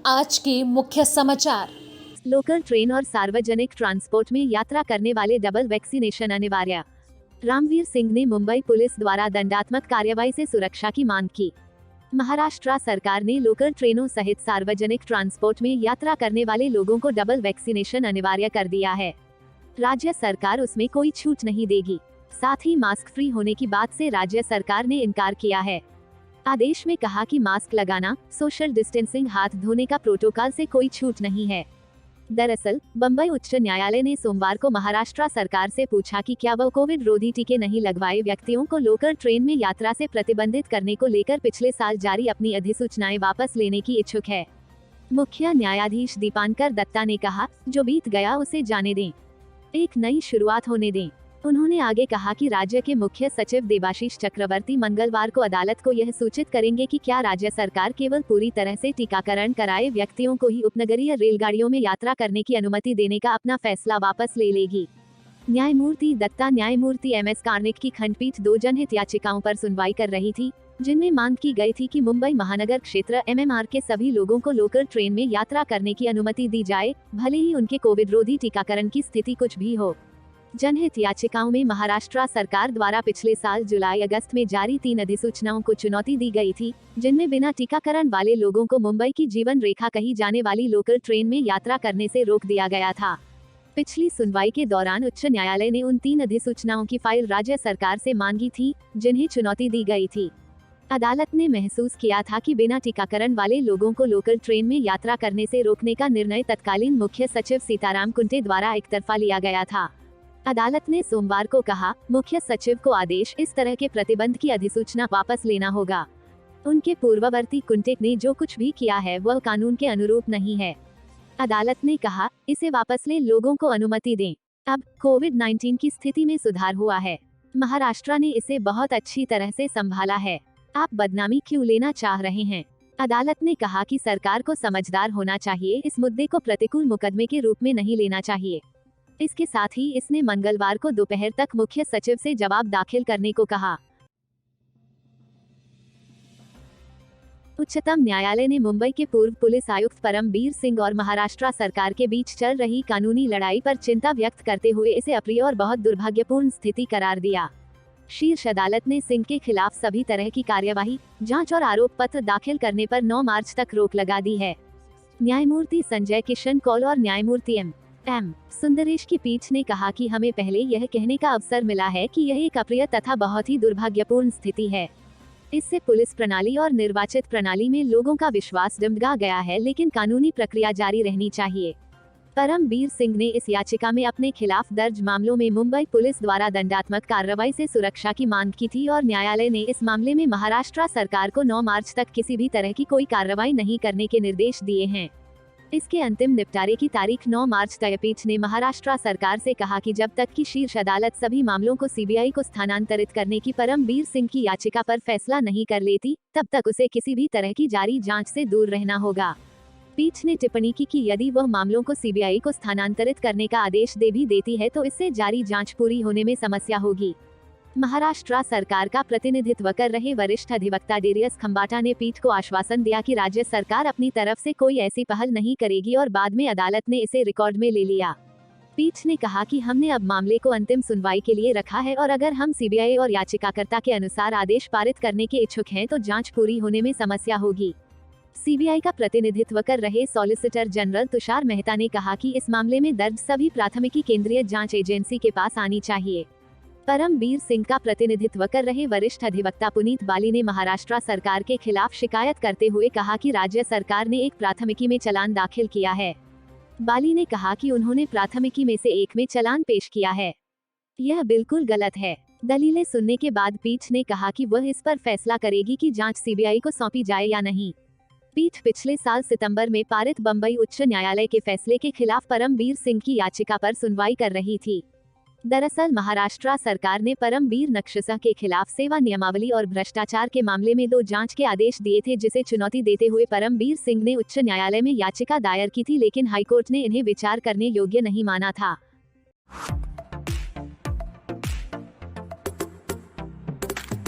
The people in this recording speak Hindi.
आज के मुख्य समाचार। लोकल ट्रेन और सार्वजनिक ट्रांसपोर्ट में यात्रा करने वाले डबल वैक्सीनेशन अनिवार्य। रामवीर सिंह ने मुंबई पुलिस द्वारा दंडात्मक कार्रवाई से सुरक्षा की मांग की। महाराष्ट्र सरकार ने लोकल ट्रेनों सहित सार्वजनिक ट्रांसपोर्ट में यात्रा करने वाले लोगों को डबल वैक्सीनेशन अनिवार्य कर दिया है। राज्य सरकार उसमें कोई छूट नहीं देगी। साथ ही मास्क फ्री होने की बात से राज्य सरकार ने इनकार किया है। आदेश में कहा कि मास्क लगाना, सोशल डिस्टेंसिंग, हाथ धोने का प्रोटोकॉल से कोई छूट नहीं है। दरअसल बम्बई उच्च न्यायालय ने सोमवार को महाराष्ट्र सरकार से पूछा कि क्या वह कोविड रोधी टीके नहीं लगवाए व्यक्तियों को लोकल ट्रेन में यात्रा से प्रतिबंधित करने को लेकर पिछले साल जारी अपनी अधिसूचनाएं वापस लेने की इच्छुक है। मुख्य न्यायाधीश दीपांकर दत्ता ने कहा, जो बीत गया उसे जाने दें, एक नई शुरुआत होने दें। उन्होंने आगे कहा कि राज्य के मुख्य सचिव देबाशीष चक्रवर्ती मंगलवार को अदालत को यह सूचित करेंगे कि क्या राज्य सरकार केवल पूरी तरह से टीकाकरण कराए व्यक्तियों को ही उपनगरीय रेलगाड़ियों में यात्रा करने की अनुमति देने का अपना फैसला वापस ले लेगी। न्यायमूर्ति दत्ता न्यायमूर्ति MS कार्निक की खंडपीठ 2 जनहित याचिकाओं पर सुनवाई कर रही थी, जिनमें मांग की गई थी कि मुंबई महानगर क्षेत्र MMR के सभी लोगों को लोकल ट्रेन में यात्रा करने की अनुमति दी जाए, भले ही उनके कोविड रोधी टीकाकरण की स्थिति कुछ भी हो। जनहित याचिकाओं में महाराष्ट्र सरकार द्वारा पिछले साल जुलाई-अगस्त में जारी 3 अधिसूचनाओं को चुनौती दी गई थी, जिनमें बिना टीकाकरण वाले लोगों को मुंबई की जीवन रेखा कही जाने वाली लोकल ट्रेन में यात्रा करने से रोक दिया गया था। पिछली सुनवाई के दौरान उच्च न्यायालय ने उन 3 अधिसूचनाओं की फाइल राज्य सरकार से मांगी थी, जिन्हें चुनौती दी गई थी। अदालत ने महसूस किया था कि बिना टीकाकरण वाले लोगों को लोकल ट्रेन में यात्रा करने से रोकने का निर्णय तत्कालीन मुख्य सचिव सीताराम कुंटे द्वारा एकतरफा लिया गया था। अदालत ने सोमवार को कहा, मुख्य सचिव को आदेश इस तरह के प्रतिबंध की अधिसूचना वापस लेना होगा। उनके पूर्ववर्ती कुंटे ने जो कुछ भी किया है वह कानून के अनुरूप नहीं है। अदालत ने कहा, इसे वापस ले, लोगों को अनुमति दें। अब कोविड-19 की स्थिति में सुधार हुआ है। महाराष्ट्र ने इसे बहुत अच्छी तरह से संभाला है। आप बदनामी क्यों लेना चाह रहे हैं? अदालत ने कहा कि सरकार को समझदार होना चाहिए, इस मुद्दे को प्रतिकूल मुकदमे के रूप में नहीं लेना चाहिए। इसके साथ ही इसने मंगलवार को दोपहर तक मुख्य सचिव से जवाब दाखिल करने को कहा। उच्चतम न्यायालय ने मुंबई के पूर्व पुलिस आयुक्त परमबीर सिंह और महाराष्ट्र सरकार के बीच चल रही कानूनी लड़ाई पर चिंता व्यक्त करते हुए इसे अप्रिय और बहुत दुर्भाग्यपूर्ण स्थिति करार दिया। शीर्ष अदालत ने सिंह के खिलाफ सभी तरह की कार्यवाही, जांच और आरोप पत्र दाखिल करने पर 9 मार्च तक रोक लगा दी है। न्यायमूर्ति संजय किशन कौल और न्यायमूर्ति M सुंदरेश की पीठ ने कहा कि हमें पहले यह कहने का अवसर मिला है कि यह एक अप्रिय तथा बहुत ही दुर्भाग्यपूर्ण स्थिति है। इससे पुलिस प्रणाली और निर्वाचित प्रणाली में लोगों का विश्वास डगमगा गया है, लेकिन कानूनी प्रक्रिया जारी रहनी चाहिए। परमबीर सिंह ने इस याचिका में अपने खिलाफ दर्ज मामलों में मुंबई पुलिस द्वारा दंडात्मक कार्रवाई से सुरक्षा की मांग की थी और न्यायालय ने इस मामले में महाराष्ट्र सरकार को 9 मार्च तक किसी भी तरह की कोई कार्रवाई नहीं करने के निर्देश दिए हैं। इसके अंतिम निपटारे की तारीख 9 मार्च तय। पीठ ने महाराष्ट्र सरकार से कहा कि जब तक कि शीर्ष अदालत सभी मामलों को CBI को स्थानांतरित करने की परमबीर सिंह की याचिका पर फैसला नहीं कर लेती, तब तक उसे किसी भी तरह की जारी जांच से दूर रहना होगा। पीठ ने टिप्पणी की कि यदि वह मामलों को CBI को स्थानांतरित करने का आदेश दे भी देती है तो इससे जारी जांच पूरी होने में समस्या होगी। महाराष्ट्र सरकार का प्रतिनिधित्व कर रहे वरिष्ठ अधिवक्ता डेरियस खंबाटा ने पीठ को आश्वासन दिया कि राज्य सरकार अपनी तरफ से कोई ऐसी पहल नहीं करेगी और बाद में अदालत ने इसे रिकॉर्ड में ले लिया। पीठ ने कहा कि हमने अब मामले को अंतिम सुनवाई के लिए रखा है और अगर हम CBI और याचिकाकर्ता के अनुसार आदेश पारित करने के इच्छुक हैं तो जांच पूरी होने में समस्या होगी। CBI का प्रतिनिधित्व कर रहे सॉलिसिटर जनरल तुषार मेहता ने कहा कि इस मामले में दर्ज सभी प्राथमिकी केंद्रीय जांच एजेंसी के पास आनी चाहिए। परमबीर सिंह का प्रतिनिधित्व कर रहे वरिष्ठ अधिवक्ता पुनीत बाली ने महाराष्ट्र सरकार के खिलाफ शिकायत करते हुए कहा कि राज्य सरकार ने एक प्राथमिकी में चालान दाखिल किया है। बाली ने कहा कि उन्होंने प्राथमिकी में से एक में चालान पेश किया है। यह बिल्कुल गलत है। दलीलें सुनने के बाद पीठ ने कहा कि वह इस पर फैसला करेगी कि जांच CBI को सौंपी जाए या नहीं। पीठ पिछले साल सितंबर में पारित बम्बई उच्च न्यायालय के फैसले के खिलाफ परमबीर सिंह की याचिका पर सुनवाई कर रही थी। दरअसल महाराष्ट्र सरकार ने परमबीर नक्शसा के खिलाफ सेवा नियमावली और भ्रष्टाचार के मामले में 2 जांच के आदेश दिए थे, जिसे चुनौती देते हुए परमबीर सिंह ने उच्च न्यायालय में याचिका दायर की थी, लेकिन हाईकोर्ट ने इन्हें विचार करने योग्य नहीं माना था।